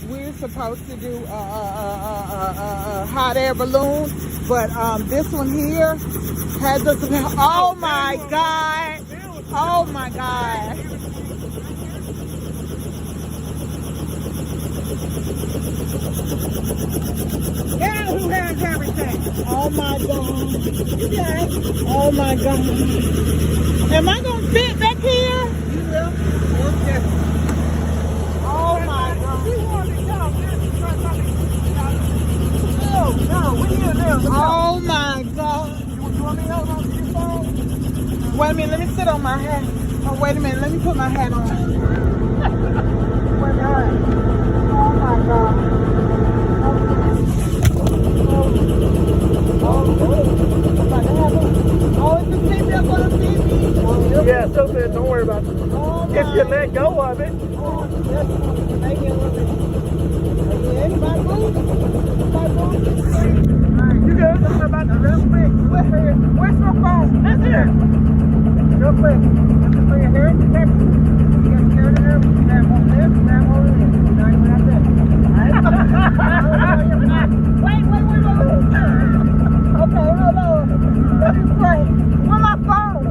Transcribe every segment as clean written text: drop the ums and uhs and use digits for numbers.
we're supposed to do a hot air balloon, but this one here has us. Oh my God! Oh my God! Yeah, who has everything? Oh my God! Yeah. Oh my God! Am I gonna fit back here? You will. Okay. Oh my God! We want to come. No, we need to live. Oh my God! You want me to hold on to your phone? Wait a minute, let me sit on my hat. Oh, wait a minute, let me put my hat on. Wait a minute. Oh my God. Oh, it's the seatbelt for the seatbelt. Yeah, so good. Don't worry about it. Oh If my you let go of it. Oh, that's maybe a little bit. Anybody move? Anybody move? You good? Don't worry about it. Real quick. Where's my phone? That's here. Real quick. Just bring it here. Text me. You got scared of there? Grab hold of this. Grab hold of this. Now you went out there. Wait. Okay, hold on. Let me play. Where's my phone?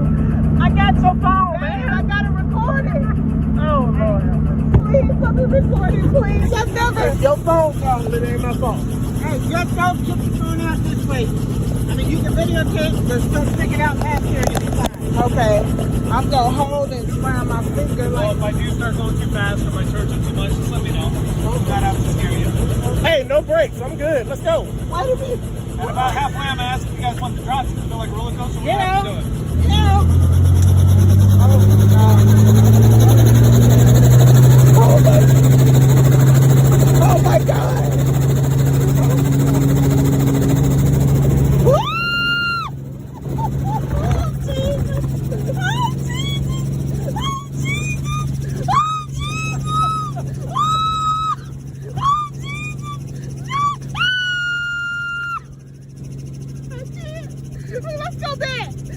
I got your phone, man. I got it recorded. Oh, Lord. Please, let me record it, please. I've never. It's your phone call, but it ain't my phone. Hey, just don't put the phone out this way. I mean, you can videotape, just don't stick it out past here and you'll be fine. Okay. I'm going to hold and slam my finger Well, like. if I do start going too fast or my church is too much, just let me know. That happens to scare you. Hey, no brakes. I'm good. Let's go. Wait a minute. And about halfway, I'm asking if you guys want the drop. Does it feel like a roller coaster? We're Yeah. gonna have to do it. Oh my God. Woo! Oh, Jesus. Oh, Jesus. Oh, Jesus. Oh, Jesus. Oh, Jesus. Oh, Jesus. Oh, let's go back.